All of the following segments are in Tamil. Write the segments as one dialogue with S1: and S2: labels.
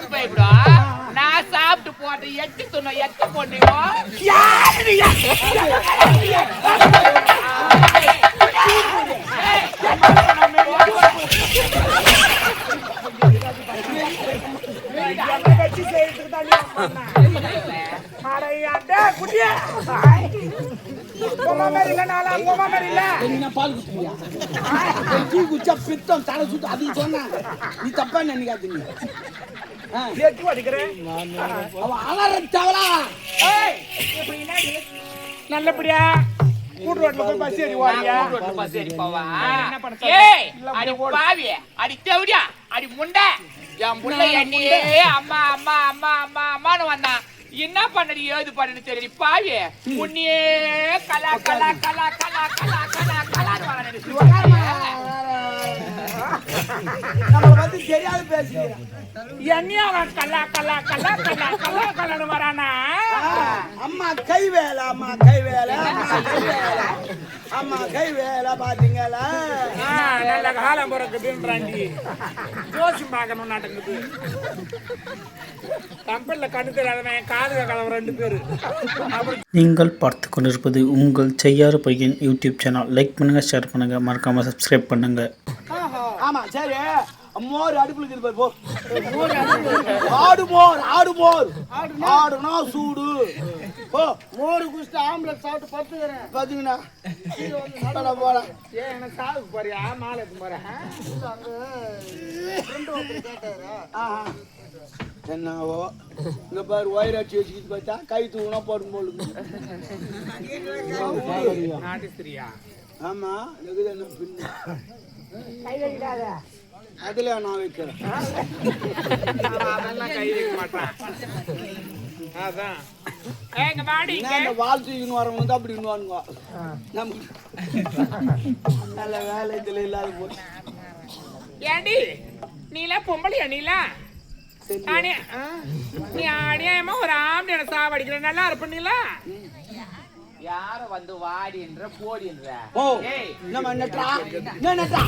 S1: அவளுக்கு பயப்படா? நான் சாப்பிட்டு போட்டு எட்டு துணை எட்டு பொண்ணையோ
S2: பித்தம் தலை சுத்து அது சொன்ன நீ தப்பா நினைக்காதீங்க.
S1: நல்லபடியா கூட்டு ரோட்ல போய் பஸ் ஏறி வாரியா? பஸ் ஏறி போவா? ஏய் அடி பாவி, அடி தேவடியா, அடி முண்டை, என் புள்ள என்னையே அம்மா அம்மா அம்மா அம்மா அம்மான்னு வந்தான். என்ன பண்ணடி ஏது பண்ணு தெரியல பாவி, உன்னையே கலா கலா கலா கலா கலா கலா கலான்னு
S2: தெரியாது பேசுகிறேன்.
S1: என்னையா அவன் கல்லா கல்லா கல்லா கல்லா கல்லா கல்லான்னு வரானா?
S2: அம்மா கை வேலை, அம்மா கை வேலை, அம்மா கை வேலை பாத்தீங்களா?
S1: நல்ல காலம் பிறக்குதுன்றாண்டி ஜோசி பார்க்கணும் நாட்டுக்கு. கம்பெனில கண்ணு தெரியாதவன் காது கலவரம் 2 பேரு.
S3: நீங்கள் பார்த்து கொண்டிருப்பது உங்கள் செய்யாறு பையன் யூடியூப் சேனல். லைக் பண்ணுங்க, ஷேர் பண்ணுங்க, மறக்காம சப்ஸ்கிரைப் பண்ணுங்க.
S2: ஆமா சரி, மோர் அடுப்புல இருக்குது போ. ஆடு மோர், ஆடு மோர், ஆடுனா சூடு. போ மோர் குடிச்சிட்டு ஆம்பளை சாப்பிட்டு பத்துக்கிறேன். பாத்தீங்கன்னா போல
S1: ஏன் என்ன சாவுக்கு போறியா? மாலை போறேன்.
S2: என்னவோ இங்க பாரு, வயிறாட்சி வச்சுக்கிட்டு பார்த்தா கை தூக்கினா போடும் போது. ஆமா என்ன பின்ன அதுல நான் வைக்கிறேன்.
S1: அதெல்லாம் கை வைக்க மாட்டான். அதான்
S2: வாழ் தூக்கின்னு வரவங்க தான் அப்படி இன்னுவானுங்க. நமக்கு நல்ல வேலை இதுல இல்லாத போய்.
S1: ஏண்டி நீலாம் பொம்பளையா? நீலா நீ ஆடியாயமா ஒரு ஆம்பளை சாவடிக்கிற நல்லா இருப்ப. நீலா யார வந்து வாடின்ற போடின்ற?
S2: ஓ நம்ம நட்ரா நட்ரா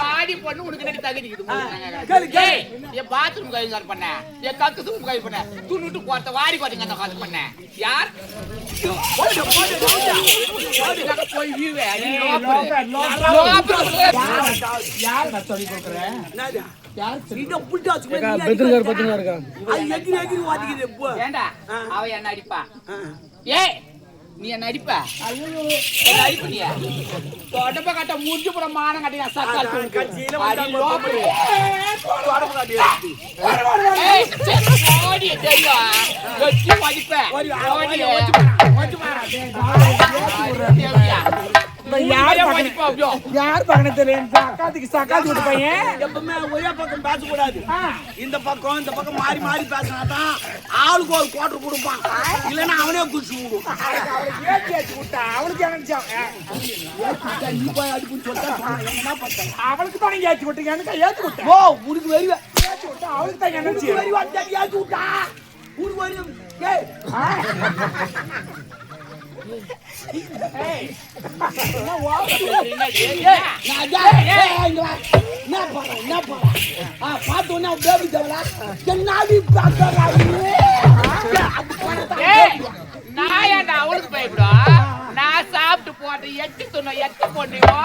S1: வாடி பொண்ணு உனக்கு தகுதி பாத்ரூம் கழுவி பண்ண கத்து தூம் கழுவி பண்ண துண்ணுட்டு போறத வாடி பாத்தீங்க அந்த காசு பண்ண யார் போய் சொல்லி கொடுக்குறேன். அவ என்ன அடிப்பா? ஏ நீ என்ன அடிப்பா? அடிப்பா தொடப்ப கட்ட முடிஞ்சு போற மானம் கட்டி யார் பக்கத்துல சக்காத்துக்கு பையன்
S2: எப்பவுமே ஒரே பக்கம் பேசக்கூடாது. இந்த பக்கம் இந்த பக்கம் மாறி மாறி பேசினாதான் ஆளுக்கு ஒரு கோட்டர் கொடுப்பான். இல்லைன்னா அவனே குடிச்சு விடும்.
S1: அவளுக்கு அவளுக்கு தான் ஏற்றி விட்டு எனக்கு ஏற்றி விட்டேன்.
S2: ஓ உனக்கு வெறிவ
S1: ஏற்றி விட்டா அவளுக்கு தான் நினைச்சு
S2: ஏற்றி விட்டா உனக்கு வெறி.
S1: அவளுக்கு பயப்படா? நான் சாப்பிட்டு போட்டு எட்டு துணை எட்டு பொண்ணையோ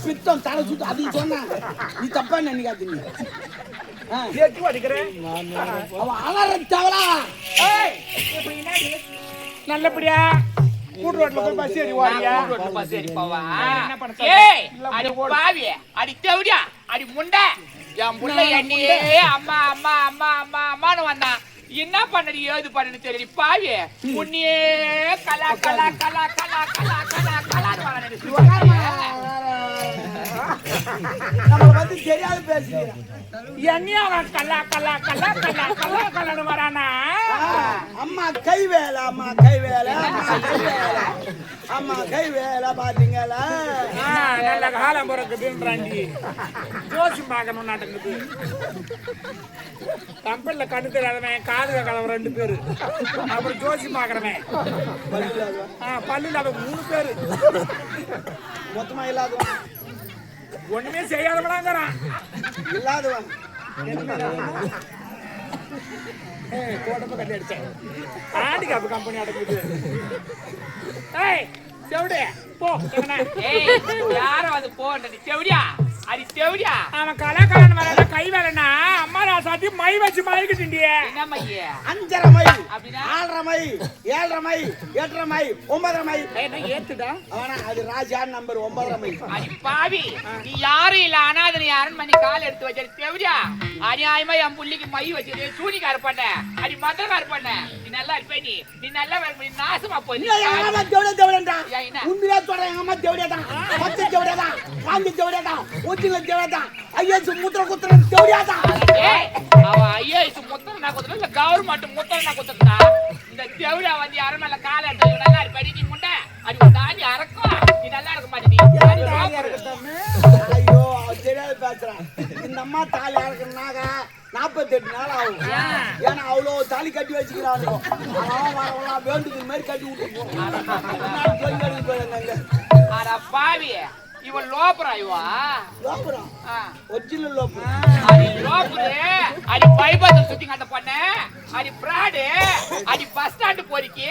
S2: பித்தம் தலை சுத்து அது சொன்ன நீ தப்பா நினைக்காதீங்க.
S1: நல்லபடியா கூட்டு ரோட்ல போய் பஸ் ஏறி வாரியா? பஸ் ஏறி போவா? ஏய் அடி பாவி, அடி தேவடியா, அடி முண்டை, என் புள்ள என்னையே அம்மா அம்மா அம்மா அம்மா அம்மான்னு வந்தான். என்ன பண்ணடி ஏது பண்ணு தெரியல பாவி உன்னையே கலா கலா கலா கலா கலா கலா கலான்னு
S2: நம்மள பத்தி தெரியாது பேசுறேன்.
S1: என்னையா கலா கலா கலா கலா கலா கலான்னு வரானா?
S2: அம்மா கை வேலை, அம்மா கை வேலை, அம்மா கை வேலை, அம்மா கை வேலை பாத்தீங்களா?
S1: நல்ல காலம் பிறக்குதுன்றாண்டி ஜோசி பார்க்கணும் நடக்குது. கம்பெனில கண்ணு தெரியாதவன் காது கலவன் 2 பேரு, அப்புறம் ஜோசி பாக்குறவன் பல்லு இல்லாத 3 பேரு,
S2: மொத்தமா இல்லாதவன்
S1: ஒண்ணுமே செய்யாதவனாங்கிறான்.
S2: இல்லாதவன்
S1: கோடம்ப கட்டி அடிச்சேன் ஆண்டிகாப்பு கம்பெனி நடக்குது. செவிடு போ. யாரும் அது போன்றது செவிடியா? அது செவிடியா? அவன் கலாக்காரன் வர கை வேலைன்னா அம்மா நான் சாத்தி மை வச்சு மயக்கிட்டியே. என்ன மைய?
S2: 5.5 மை,
S1: அப்படின்னா
S2: 4.5 மை, 7.5 மை, 8.5 மை, 9.5 மை.
S1: என்ன ஏத்துடா?
S2: அவனா அது ராஜா நம்பர் 9.5 மை.
S1: அடி பாவி, நீ யாரும் இல்ல அனாதை அரண்மனை கால் எடுத்து வச்ச செவிடியா? அநியாயமா என் புள்ளிக்கு மை வச்சு சூனிக்கார பண்ண, அடி மதக்கார பண்ண. நீ நல்லா இருப்ப, நீ நல்லா இருப்ப, நாசமா போய்.
S2: உண்மையா சொல்றேன், எங்க அம்மா தேவடியாதான், பச்சை தேவடியாதான், காஞ்ச தேவடியாதான், ஒரிஜினல் தேவடியாதான், ஐஎஸ் முத்திர குத்துற தேவடியாதான்.
S1: அவ ஐஎஸ் முத்திர நான் குத்துற இல்ல கவர்மெண்ட் முத்திர நான் குத்துறா? இந்த தேவடியா வந்து யாரும் மேல கால எடுத்து நல்லா இருப்ப, நீ முண்டை அடி தாண்டி அறக்கும். நீ நல்லா இருக்க மாட்டே.
S2: ஐயோ தெரியாது பேசுறேன். இந்த அம்மா தாலி அறக்கணும்னாக 48 நாள் ஆகும். ஏன்னா அவ்வளோ தாலி கட்டி வச்சுக்கிறாங்க. அவன் வரவெல்லாம் வேண்டுதல் மாதிரி கட்டி விட்டு
S1: பாவி. இவன் லோபரா? இவா
S2: லோபரா? ஒரிஜினல் லோபரா.
S1: அடி லோபரு, அடி பைபாஸ் சுத்தி கட்ட பண்ண, அடி பிராடு, அடி பஸ் ஸ்டாண்ட் பொறுக்கி,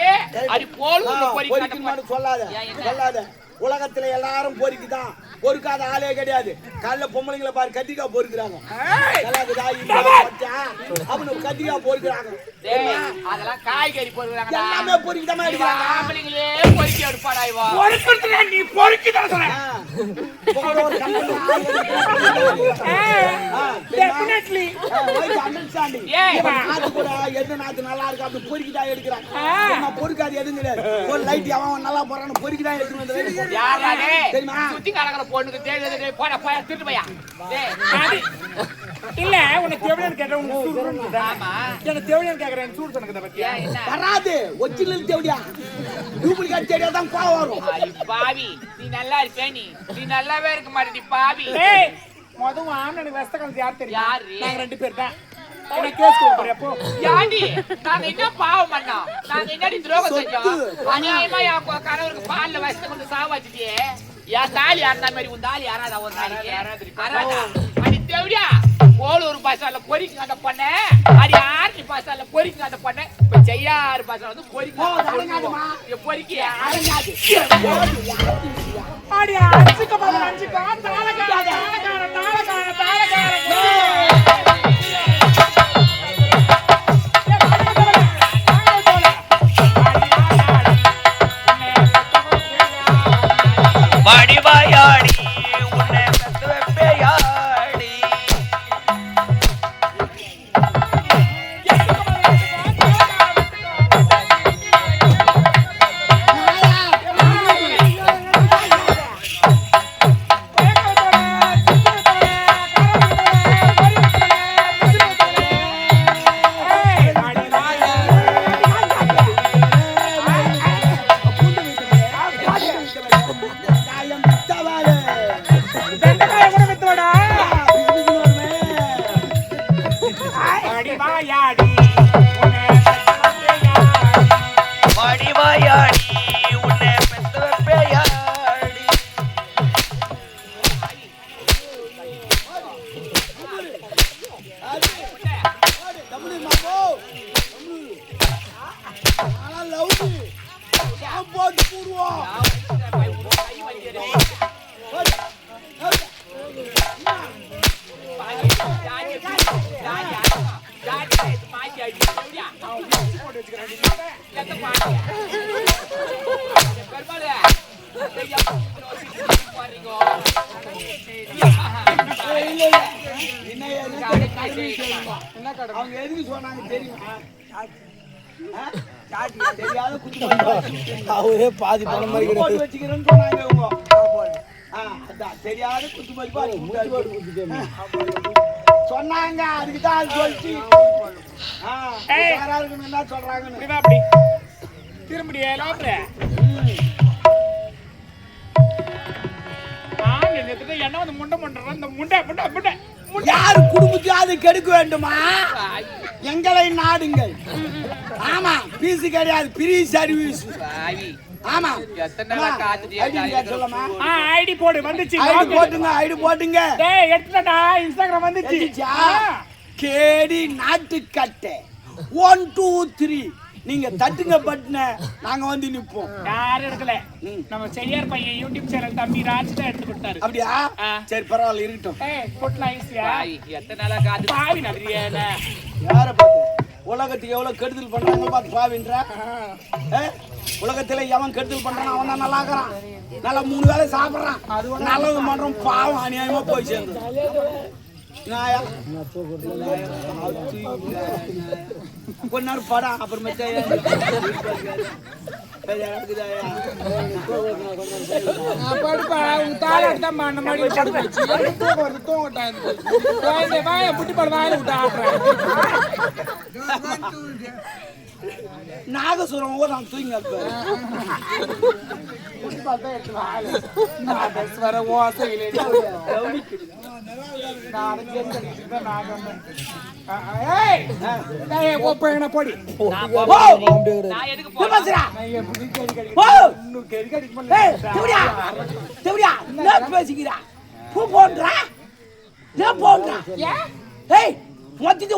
S1: அடி போலூர் பொறுக்கி.
S2: சொல்லாத. உலகத்துல எல்லாரும் பொறுக்கிதான், பொறுக்காத ஆளே கிடையாது. காலைல பொம்பளைங்களை பாரு கத்திரிக்காய் பொறுக்கிறாங்க, அவனுக்கு கத்திரிக்காய் பொறுக்கிறாங்க.
S1: அதெல்லாம் காய்கறி பொறுக்கிறாங்க,
S2: எல்லாமே பொறுக்கிதான் எடுக்கிறாங்க.
S1: ஆம்பளைங்களே பொறுக்கி எடுப்பாடா இவா. பொறுக்கிறதுல நீ பொறுக்கிதான் சொல்ற. Definitely
S2: understanding. நாத்து கூட எது நாத்து நல்லா இருக்கு அப்படி பொறுக்கிதான் எடுக்கிறாங்க. பொறுக்காது எதுவும் கிடையாது. ஒரு லைட் அவன் நல்லா போறான்னு பொறுக்கிதான் எடுத்துட்டு வந்து
S1: சுத்தி கலக்கிற பொண்ணுக்கு தெரியாது. போட போய் திருட்டு பையா. இல்ல உனக்கு தேவையான கேட்ட உனக்கு எனக்கு தேவையான கேக்குறேன். சூடு சொன்னதை பத்தியா?
S2: வராது. ஒரிஜினல் தேவடியா, டூப்ளிகேட் தேவடியா தான் கோவம் வரும்.
S1: பாவி, நீ நல்லா இருப்ப, நீ நல்லாவே இருக்க மாட்டேடி பாவி. மொதல் ஆம்பளை வெஸ்தகலத்து யார் தெரியும்? யாரு? நாங்க 2 பேர் தான். என்ன கேஸ் கொடுக்குற அப்போ? யாண்டி நாங்க என்ன பாவம் பண்ணோம்? நாங்க என்னடி துரோகம் செஞ்சோம்? அநியாயமா என் கணவருக்கு பால்ல வசத்தை கொண்டு சாவாச்சிட்டியே. என் தாலி யாருனா மாதிரி உன் தாலி யாராதா ஒரு நாளைக்கு? அடி தேவடியா, போலூர் பாசால பொறிக்கு காட்ட பண்ண, அடி ஆர்டி பாசால பொறிக்கு காட்ட பண்ண, இப்ப செய்யாறு பாசால வந்து பொறிக்கு பொறிக்கிய அடங்காது. அடி அஞ்சுக்க பாரு, அஞ்சுக்கா தாளகார தாளகார தாளகார தாளகார.
S4: வாடி உன்னை பெத்து வைப்பேயாடி.
S2: அவங்க எதுக்கு சொன்னாங்க தெரியும்? தெரியாத குத்து பாட்டு
S5: அவரே பாதி பணம் மாதிரி
S2: போட்டு வச்சுக்கிறேன்னு சொன்னாங்க இவங்க. அதான் தெரியாத குத்து பாட்டு சொன்னாங்க. அதுக்கு தான் அது சொல்லிச்சு. இருக்கணும் என்ன சொல்றாங்கன்னு
S1: அப்படி திரும்பிடியே லோப்ல என்ன வந்து முண்டை முண்டை இந்த முண்டை முண்டை முண்டை
S2: யாரு குடும்பத்தையாவது கெடுக்க வேண்டுமா? எங்களை நாடுங்கள். ஆமா, பீஸ் கிடையாது, ஃப்ரீ சர்வீஸ். ஆமா,
S1: ஐடி போடு வந்துச்சு.
S2: ஐடி போட்டுங்க, ஐடி போட்டுங்க.
S1: டேய் எடுத்துடா, இன்ஸ்டாகிராம் வந்துச்சு.
S2: கேடி நாட்டுக்கட்டை 1 2 3 நீங்க தட்டுங்க பட்டுன நாங்க வந்து நிப்போம்.
S1: யாரும் எடுக்கல. நம்ம செய்யார் பையன் யூடியூப் சேனல் தம்பி ராஜ் தான் எடுத்து கொடுத்தாரு.
S2: அப்படியா? சரி பரவாயில்ல இருக்கட்டும்.
S1: போட்லாம் ஈஸியா. எத்தனை நாளா காது பாவி நதிரியல.
S2: யார பாத்து உலகத்துக்கு எவ்வளவு கெடுதல் பண்றாங்க பாத்து பாவின்ற. உலகத்துல எவன் கெடுதல் பண்றான் அவன் தான் நல்லா இருக்கறான். நல்லா 3 வேளை சாப்பிடுறான். நல்லது பண்றோம் பாவம் அநியாயமா போய் சேர்ந்து. நாயா கொஞ்ச நேரம் படம் அப்புறமே நாகசுரம் கூட நான் தூங்க
S1: போடி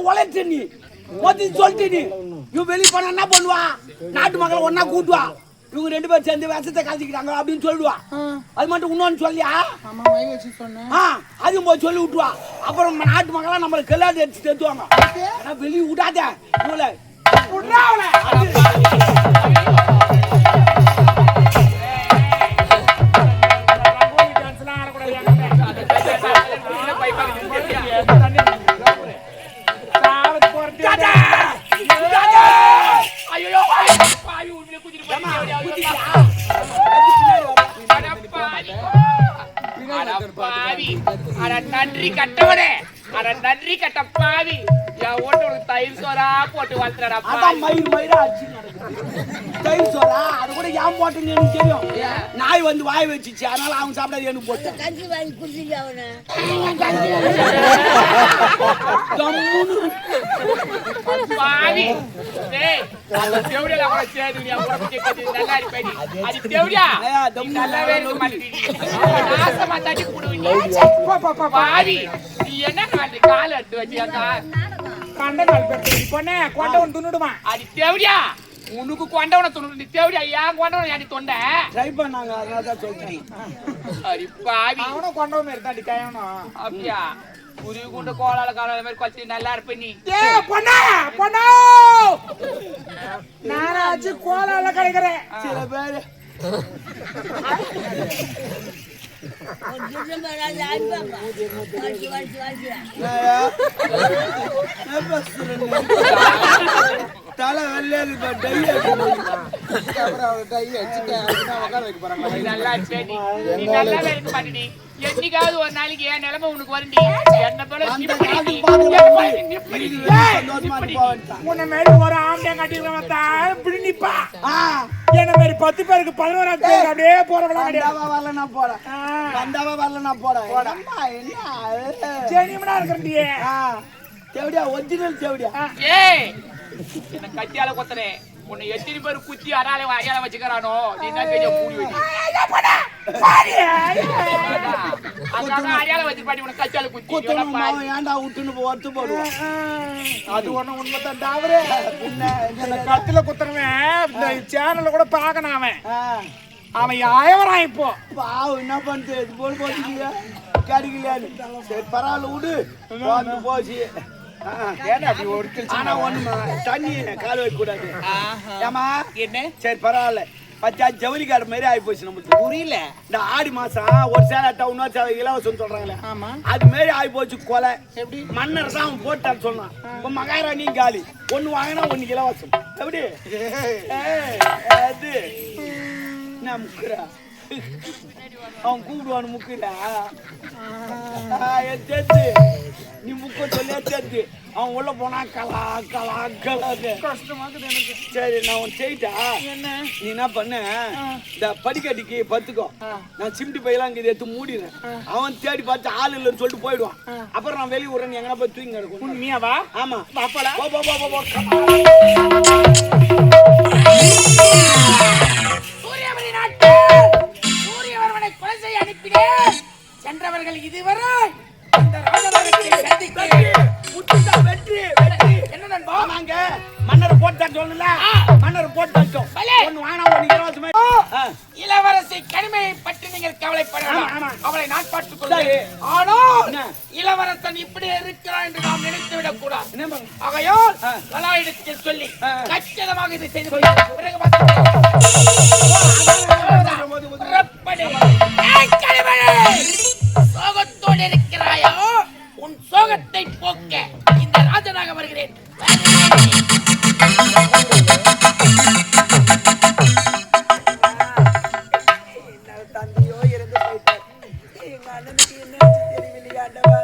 S2: உழைச்சு நீ சொல்லிட்டு நீ இவன் வெளியே போனா என்ன பண்ணுவா? நாட்டு மக்களை ஒன்னா கூட்டுவா. இவங்க 2 பேரும் சேர்ந்து விஷத்தை கலந்துக்கிறாங்க அப்படின்னு சொல்லுவா. அது மட்டும் இன்னொன்னு சொல்லியா? அதுவும் போய் சொல்லி விட்டுவா. அப்புறம் நாட்டு மக்களா நம்மளை கல்லாது எடுத்து எடுத்துவாங்க. ஆனா வெளியே விடாத இவளை
S1: நன்றி கட்டவனே, நன்றி கட்ட பாவி. என் ஓட்டு உனக்கு தயிர் சோறா போட்டு வளர்த்துறா.
S2: மயிர் மயிரா அடிச்சு தயிர் சோறா அது கூட ஏன் போட்டுன்னு எனக்கு தெரியும். நாய் வந்து வாய் வச்சுச்சு, அதனால அவங்க சாப்பிடாது எனக்கு போட்டேன்.
S6: கஞ்சி வாங்கி குடிச்சிட்டு அவனை
S1: பாவி. டேய் அந்த தேவடியா கூட சேது நீ அப்புறம் கேக்குது நல்லா இருப்படி. அது தேவடியா நல்லாவே இருக்க மாட்டீங்க. நாசமா தட்டி போடுவீங்க. பாவி நீ என்ன கால் எடுத்து வச்சியாக்கா? கண்ட கால் பெட்டி பொண்ணே கொண்டவன் துண்ணுடுமா? அது தேவடியா உனக்கு கொண்டவன துண்ணுடு. தேவடியா ஏன் கொண்டவன யானி தொண்ட
S2: ட்ரை பண்ணாங்க அதனால தான் சொல்றேன்.
S1: அடி பாவி அவன கொண்டவன் மாதிரி தாண்டி கையவனோ. அப்படியா? புரிய குண்ட கோலால காலால மாதிரி கொச்சி நல்லா இருப்ப நீ. ஏய் பொண்ணா பொண்ணா நானாச்சு கோலால கடைக்கறேன்.
S2: சில பேர் தலை வெள்ளையாரு
S1: என்னைக்காவது ஒரு நாளைக்கு என் நிலைமை உனக்கு வருண்டி. என்ன போல உன்ன மாதிரி ஒரு ஆம்பளை கட்டிருக்க இப்படி நிப்பா. என்ன மாதிரி 10 பேருக்கு 11ஆம் தேதி அப்படியே போறவளா
S2: வரல நான் போறேன். வந்தாவா வரல நான் போறேன்.
S1: ஜெனிமனா இருக்கறியே.
S2: தேவடியா ஒரிஜினல் தேவடியா.
S1: ஏய் என்ன கத்தியால கொத்தனே உன்னை எத்தனை பேர் குத்தி அறால அடையாள வச்சுக்கறானோ நீ என்ன கைய கூடி வெடி. பாடி அங்க அடையாள வச்சு பாடி உன்னை கத்தியால குத்தி
S2: ஏன்டா விட்டுன்னு ஒத்து போடுவோம்.
S1: அது ஒண்ணு உண்மைதான் டாவரே. என்ன கத்தில குத்துறவன் இந்த சேனல்ல கூட பார்க்கணும். அவன் ஆயவரான் இப்போ
S2: பாவம் என்ன பண்ணுது இது போல் போட்டுக்கீங்க கிடைக்கலையான்னு. சரி பரவாயில்ல விடு வந்து போச்சு. ஆனா ஒண்ணுமா தண்ணி கால வைக்க கூடாது. ஏமா
S1: என்ன?
S2: சரி பரவாயில்ல பச்சா ஜவுளி கார்டு மாதிரி ஆகி போச்சு நம்மளுக்கு.
S1: புரியல.
S2: இந்த ஆடி மாசம் ஒரு சேலை இன்னொரு சேலை இலவசம் சொல்றாங்களே,
S1: ஆமா,
S2: அது மாதிரி ஆகி போச்சு. கொலை எப்படி மன்னர் தான் அவன் போட்டான்னு சொன்னான். இப்ப மகாராணியும் காலி, ஒண்ணு வாங்கினா ஒண்ணு இலவசம். எப்படி அது நான் முக்குறா அவன் கூப்பிடுவானு முக்குறா சேர்த்து நீ முக்க சொல்லியா சேர்த்து அவன் உள்ள போனா கலா கலா கலாது கஷ்டமாக்குது எனக்கு. சரி நான் உன் செய்யிட்டா என்ன நீ என்ன பண்ண, இந்த படிக்கட்டிக்கு பத்துக்கோ, நான் சிம்டி பையெல்லாம் இங்க எடுத்து மூடிடுறேன். அவன் தேடி பார்த்து ஆள் இல்லைன்னு சொல்லிட்டு போயிடுவான். அப்புறம் நான் வெளியே விடுறேன், எங்கன்னா போய் தூங்கி கிடக்கும்.
S1: நீயாவா?
S2: ஆமா.
S1: சூரியவர்மனை கொலை செய்ய அனுப்பினேன் சென்றவர்கள் இதுவரை இந்த ராஜநகரத்தில் சந்தித்து
S2: வெற்றி வெற்றி என்ன நண்பா? நாங்க மன்னர் போட்டான்னு சொல்லல, மன்னர் போட்டாச்சோம். ஒன்னு வாங்கினா ஒன்னு இலவசமா.
S1: இளவரசி கனிமையை பற்றி நீங்கள் கவலைப்பட வேண்டாம், அவளை நான் பார்த்துக் கொள்கிறேன். ஆனால் இளவரசன் இப்படி இருக்கிறான் என்று நாம் நினைத்து விடக் கூடாது. ஆகையால் கலாயிடத்தில் சொல்லி கச்சிதமாக இதை செய்து பிறகு சோகத்தோடு இருக்கிறாயோ, உன் சோகத்தை போக்க இந்த ராஜனாக வருகிறேன்.
S2: தந்தையோ இருந்து போயிட்டார். எங்க அண்ணனுக்கு என்ன தெரியவில்லையாண்டவா.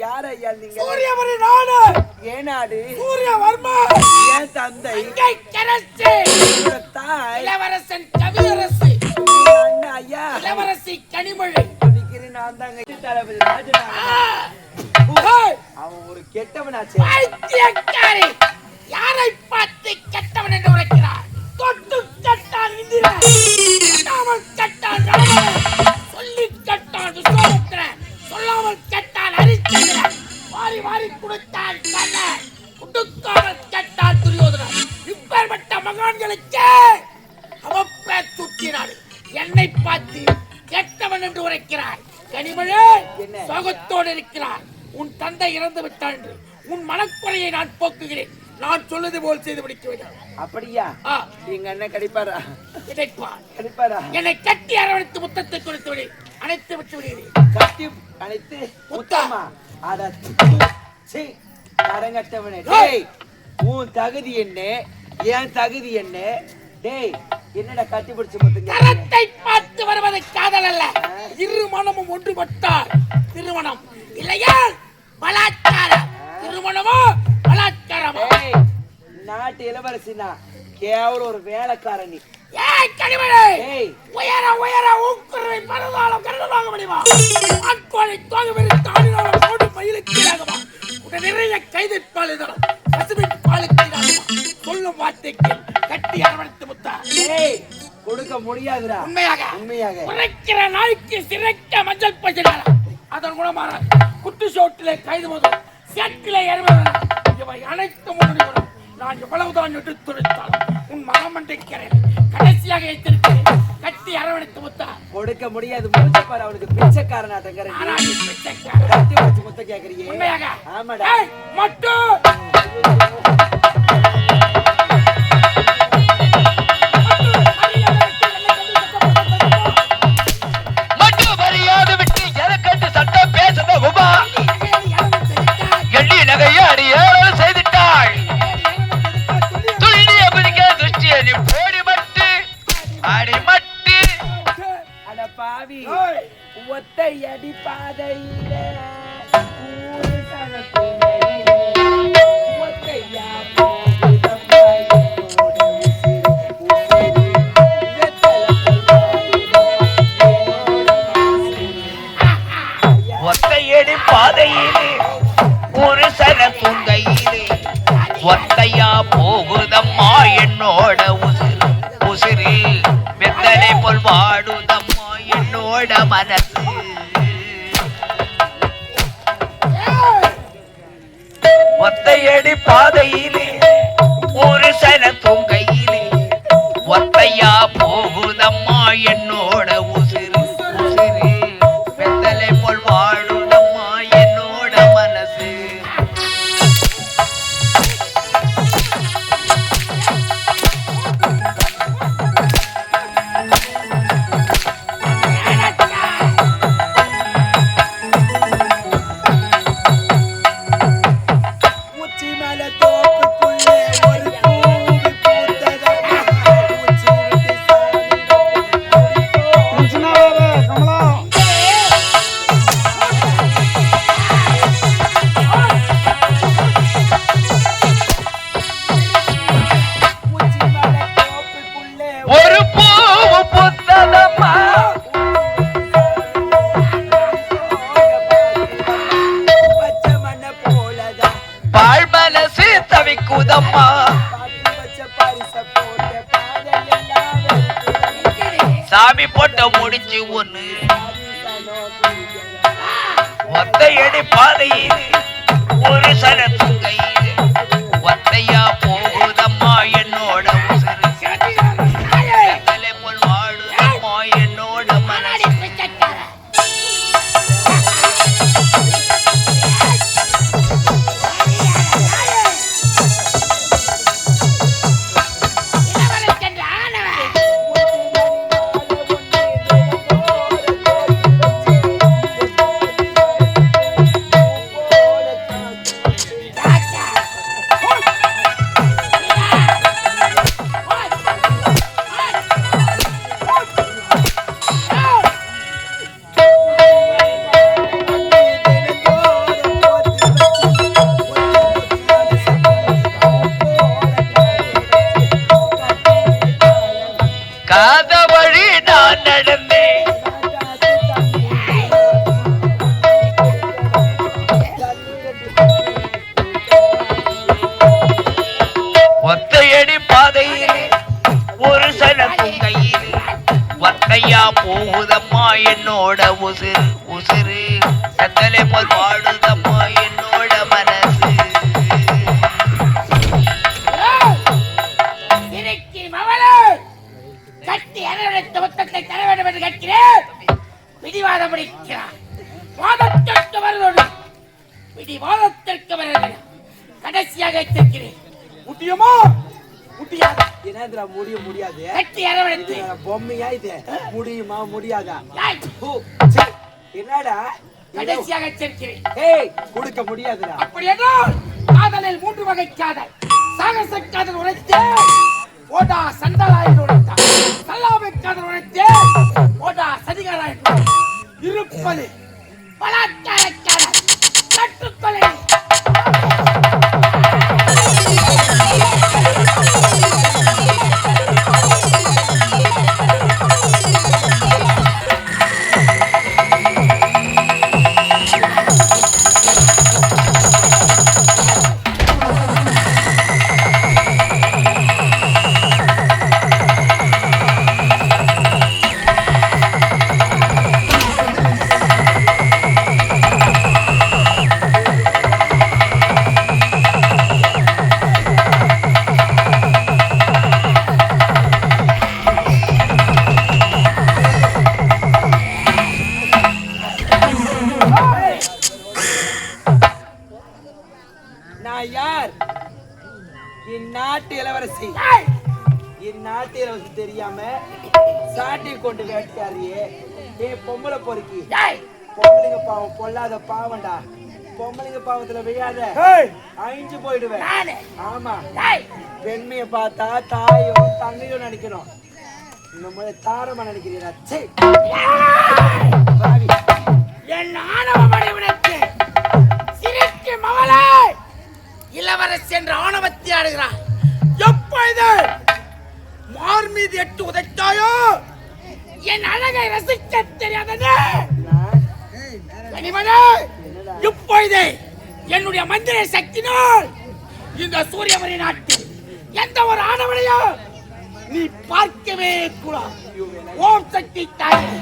S2: யார் ஐயா நீங்க?
S1: சூரியவரி நாடு.
S2: ஏன் நாடு?
S1: சூரியவர்மா.
S2: ஏன் தந்தை?
S1: தாய் இளவரசன் கவியரசு.
S2: அண்ணா ஐயா
S1: இளவரசி கனிமொழி.
S2: நான் தாங்க தளபதி ராஜனா. அவன் ஒரு கெட்டவனாச்சே.
S1: பைத்தியக்காரி, யாரை பார்த்து கெட்டவன் என்று உரைக்கிறார்? தொட்டு கட்டான் இந்திரன், தொட்டாமல் கட்டான் ராவணன், சொல்லி கட்டான் விஸ்வாமித்திரன், சொல்லாமல் கட்டான் ஹரிச்சந்திரன், வாரி வாரி கொடுத்தான் கண்ணன், குடுக்காமல் கட்டான் துரியோதனன். இப்பேற்பட்ட மகான்களுக்கு அவப்பேர் சுற்றினார். என்னை பார்த்து கெட்டவன் என்று உரைக்கிறார். கனிமழை சோகத்தோடு இருக்கிறார். உன் தந்தை இறந்து விட்டான் என்று உன் மனக்குறையை நான் போக்குகிறேன். நான் சொல்லுது போல் செய்து முடிக்க வேண்டும்.
S2: அப்படியா? எங்க அண்ணன் கிடைப்பாரா?
S1: கிடைப்பாரா? என்னை கட்டி அரவணைத்து முத்தத்தை கொடுத்து விடு, அணைத்து விட்டு விடுகிறேன்.
S2: கட்டி அணைத்து முத்தமா? அட சீ அரங்கட்டவனே. உன் தகுதி என்ன, என் தகுதி என்ன? டேய் என்னடா கட்டி பிடிச்சு முத்துங்க?
S1: கரத்தை பார்த்து வருவது காதல் அல்ல, இரு மனமும் ஒன்றுபட்டால் திருமணம், இல்லையா பலாத்காரம். திருமணமோ பலாத்காரமோ?
S2: நாட்டு இளவரசினா கேவலம் ஒரு வேலைக்காரணி.
S1: உயர உயர ஊக்குருவை பரதாளம் கருணமாக முடியுமா? ஆட்கோளை தோகவெறி தாடினாலும் ஓடு மயிலுக்கீழாகுமா? உடன் நிறைய கைதிற்பால் இதழும் பசுமின் பாலுக்கீழாகுமா? சொல்லும் வார்த்தைக்கு கட்டி அரவணைத்து முத்தா
S2: கொடுக்க முடியாதுடா.
S1: உண்மையாக
S2: உண்மையாக
S1: உரைக்கிற நாய்க்கு சிறைக்க மஞ்சள் பச்சினாரா? அதன் குணமான குட்டு சோட்டிலே கைது முதல் சேற்றிலே ஏறுவதா? இவை அனைத்தும் முடிவரும். நான் எவ்வளவுதான் எடுத்துரைத்தாலும் உன் மகமண்டைக்கிறேன், கடைசியாக வைத்திருக்கிறேன். கட்டி அரவணைத்து முத்தா
S2: கொடுக்க முடியாது. முடிச்சப்பாரு அவனுக்கு பிச்சைக்காரனாட்டம். கட்டி வச்சு முத்த கேக்குறீங்க?
S1: உண்மையாக?
S2: ஆமாடா.
S1: மட்டும்
S4: மரியாதை விட்டு எனக்கட்டு சட்டம் பேசுத உபா எண்ணி நகையாடி ஏழல் செய்துட்டாள். துள்ளிய குதிக்க திருஷ்டிய நீ போடி மட்டு அடிமட்டு.
S2: அட பாவி, ஒத்தை அடி பாதையில ஊரு சனத்தினையிலே ஒத்தையா
S4: ஒத்தையடி பாதையிலே ஒரு சன துங்கையிலே ஒத்தையா போகுதம்மா என்னோட உசிறு உசிறு வெத்தலை போல் வாடுதம்மா என்னோட மனசு. ஒத்தையடி பாதையிலே ஒரு சன துங்கையிலே ஒத்தையா போகுதம்மா என்னோட உசிறு உசிறு வெத்தலை போல் வாடுதம்மா என்னோட மனசு.
S2: மேல தோப்புக்குள்ளே ஒரு பூவி பூத்ததம்மா பூச்சி விட்டு
S4: ஒரு பூவு புத்ததம்மா
S2: பச்சை மண்ண போலதான்
S4: பால் மனசு தவிக்குதம்மா
S2: பச்ச பரிச போட்ட பாதல் எல்லாம் வெறுக்குதம்மா.
S4: சாமி போட்ட முடிச்சு ஒண்ணு ஒத்தையடி பாதையில் ஒரு சனத்தும் கையில் ஒத்தையா போகுதம்மா என்னோட உசுரு எங்களை போல் வாழுதம்மா என்னோட மனசு காத வழி நான் நடந்தேன் ஒத்தையடி பாதையில் ஒரு சனத்தும் கையில் ஒத்தையா போகுதம்மா என்னோட உசுறு உசுறு செத்தலை போல் வாழுதம்மா என்னோட மனசு
S1: கட்டி அனைவரது மொத்தத்தை தர வேண்டும் என்று கேட்கிறேன். பிடிவாதம் பிடிக்கிறார். வாதத்திற்கு வருவது பிடிவாதத்திற்கு வருவது கடைசியாக எச்சரிக்கிறேன்.
S2: முடியுமா முடியாது என்னதுல முடியாது
S1: கட்டி அரவணைத்து
S2: பொம்மையா இது முடியுமா முடியாதா
S1: யாய்,
S2: ஹூ, சீ, என்னடா
S1: கடைசியாக எச்சரிக்கிறேன்.
S2: ஏய் கொடுக்க முடியாதுடா
S1: அப்படி என்றால் காதலில் 3 வகை காதல். சாகச காதல் உரைத்தே ஓடா சண்டலாய் உரைத்தா, சல்லாமை காதல் உரைத்தே ஓடா சதிகாராய் இருப்பது பலாத்கார காதல். கற்றுக்கொள்ளி
S2: நான் யார் இந்நாட்டு இளவரசி இந்நாட்டு இளவரசி தெரியாம சாட்டி கொண்டு வேட்டையாரியே ஏ பொம்பளை பொறுக்கி பொம்பளைங்க பாவம் பொல்லாத பாவம்டா பொம்பளைங்க பாவத்துல விழாத அழிஞ்சு போயிடுவேன் ஆமா பெண்மைய பார்த்தா தாயும் தங்கையும் நினைக்கணும் இந்த மாதிரி தாரமா நினைக்கிறீரா சே
S1: என் ஆணவ மடைவிடத்து சிரிக்கு மவளே இளவரசி என்ற ஆணவத்தை ஆடுகிறார். எப்பொழுது மார் மீது 8 உதைத்தாயோ என் அழகை ரசிக்க தெரியாதது கனிமனே, இப்பொழுது என்னுடைய மந்திர சக்தினால் இந்த சூரியமணி நாட்டில் எந்த ஒரு ஆணவனையோ நீ பார்க்கவே கூடாது. ஓம் சக்தி தாயே,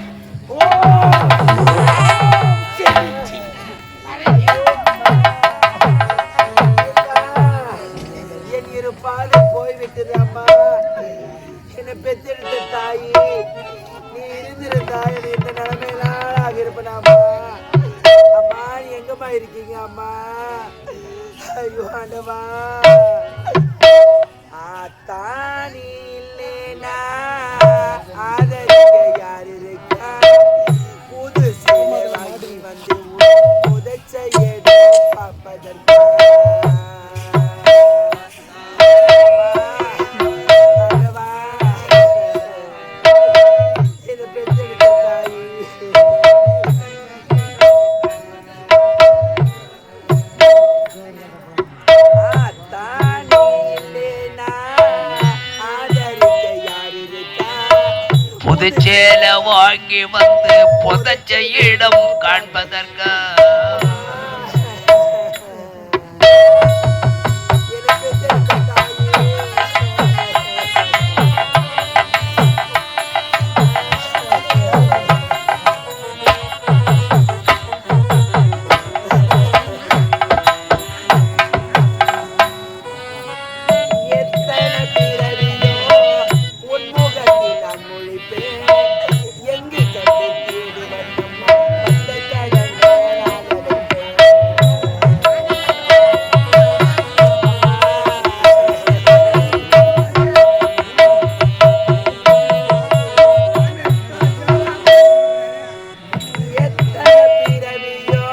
S2: என் இரு பாதை போய்விட்டது அம்மா. என்னை பெற்றெடுத்த தாயி நீ இருந்திருந்தா இந்த நிலைமையிலாக இருப்பனாமா. அம்மா நீ எங்கம்மா இருக்கீங்க அம்மா? ஐயோ ஆண்டவா, தானி இல்லைனா ஆதரிக்க யார் இருக்கா? புது சேலை வாங்கி வந்து உதச்ச ஏதோ பார்ப்பதற்கா தானே இல்லைனா ஆதரிக்க யார் இருக்கா?
S4: புதுச்சேல வாங்கி வந்து புதைச்ச இடம் காண்பதற்கு
S2: எனக்கு தெரிந்த தாயே. எத்தனை பிறவியோ உன் முகத்தில் நான் முழிப்பேன். எங்கு கண்டு தேடி வந்தம்மா வந்த கடனை நான் அடைப்பேன். எத்தனை பிறவியோ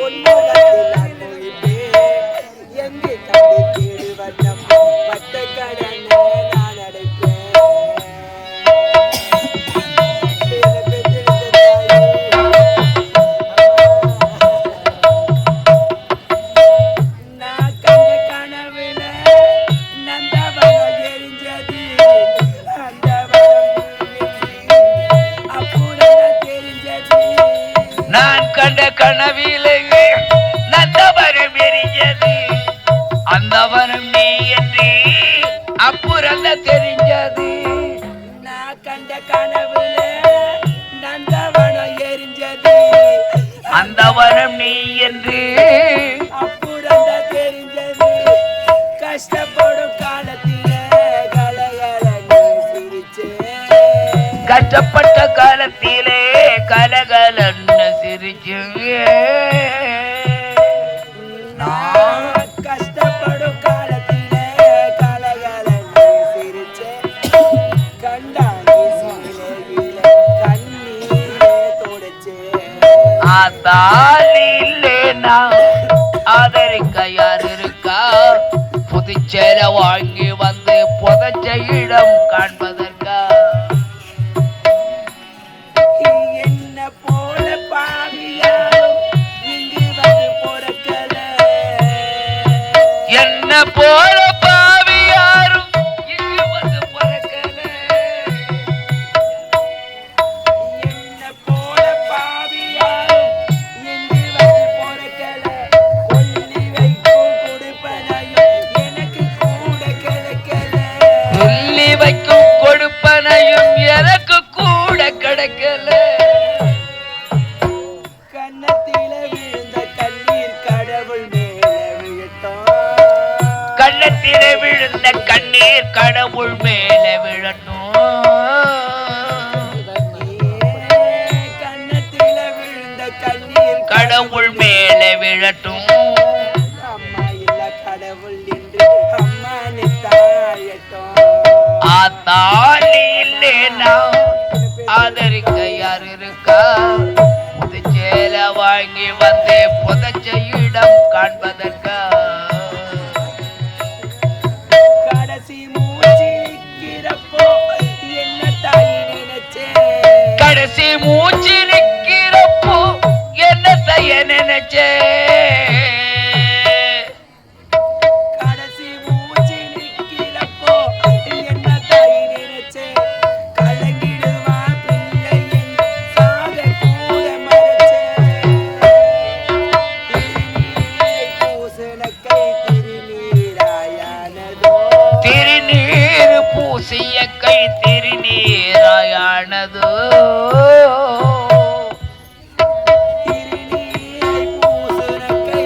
S2: உன் முகத்தில் நான் முழிப்பேன். எங்கு கண்டு தேடி வந்தம்மா வந்த கடனை நான் அடைப்பேன். நான் கண்ட கனவுல நந்தவனம் எரிஞ்சது. அந்த அப்புறம் தெரிஞ்சது.
S4: நான் கண்ட கனவிலே நந்தவனம் எரிஞ்சது. அந்த வனம் நீ என்று அப்புறம் தெரிஞ்சது.
S2: நான் கண்ட கனவுல நந்தவனம் எரிஞ்சது.
S4: அந்த வனம் நீ என்று
S2: அப்புறம் தெரிஞ்சது. கஷ்டப்படும் காலத்தில கலகலன்னு சிரிச்சேன்.
S4: கஷ்டப்பட்ட காலத்திலே கலகலன்னு சிரிச்சு
S2: நான் கஷ்டப்படும் காலத்தில கலகலன்னு சிரிச்சேன். கண்டாங்கி சீலையில கண்ணீரே துடைச்சேன்.
S4: ஆத்தாலி இல்லேனா ஆதரிக்க யார் இருக்கா? புதுச்சேல வாங்கி வந்து புதைச்ச இடம் காண்பதற்கா?
S2: என்ன போல பாவியாரும் இங்கு வந்து பொறக்கல.
S4: என்ன போல பாவி யாரும் இங்கு வந்து பிறக்கல.
S2: என்ன போல பாவியாரும் இங்கு வந்து பொறக்கல. கொல்லி வைக்கும் கொடுப்பனையும் எனக்கு கூட கிடைக்கல.
S4: சொல்லி வைக்கும் கொடுப்பனையும் எனக்கு கூட கிடைக்கல.
S2: கன்னத்தில விழுந்த கண்ணீர் கடவுள் மேல விழட்டும்.
S4: கண்ணத்திலே விழுந்த கண்ணீர் கடவுள் மேலே விழட்டும்.
S2: கன்னத்தில விழுந்த கண்ணீர்
S4: கடவுள் மேலே விழட்டும்.
S2: அம்மா இல்ல கடவுள் என்று அம்மானு தாயட்டும்.
S4: ஆத்தாலி இல்லேனா ஆதரிக்க யார் இருக்கா? புதுச்சேல வாங்கி வந்து புதைச்ச இடம் காண்பதற்கா?
S2: கடைசி மூச்சு நிற்கிறப்போ என்ன தாய் நினைச்சேன்.
S4: கடைசி மூச்சு நிற்கிறப்போ என்ன செய்ய நினைச்சே?
S2: கடைசி மூச்சு நிற்கிறப்போ என்ன தாய் நினைச்சேன். கலங்கிடுவா பிள்ளை என்று சாக கூட மறைச்சேன். திருநீரை பூசின கை திருநீராயானதோ.
S4: திருநீர் பூசிய கை திருநீராயானது.
S2: திருநீரை பூசின கை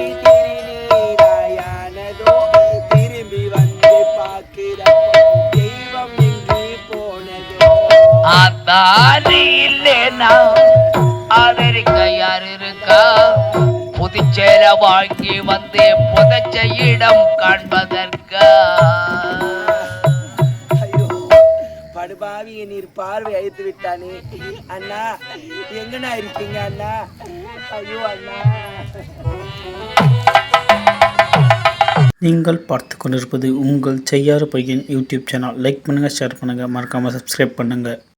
S2: திருநீராயானதோ. திரும்பி வந்து பார்க்கிறப்போ தெய்வம் எங்கே போனதோ.
S4: ஆத்தாலி இல்லேனா ஆதரிக்க யார் இருக்கா? புதுச்சேல வாங்கி வந்து புதைச்ச இடம் காண்பதற்கா?
S2: ஐயோ படுபாவிய நீர் பார்வை அழித்து விட்டானே. அண்ணா எங்கண்ணா இருக்கீங்க அண்ணா? ஐயோ அண்ணா.
S3: நீங்கள் பார்த்து கொண்டிருப்பது உங்கள் செய்யாறு பையன் யூடியூப் சேனல். லைக் பண்ணுங்கள், ஷேர் பண்ணுங்கள், மறக்காமல் சப்ஸ்கிரைப் பண்ணுங்கள்.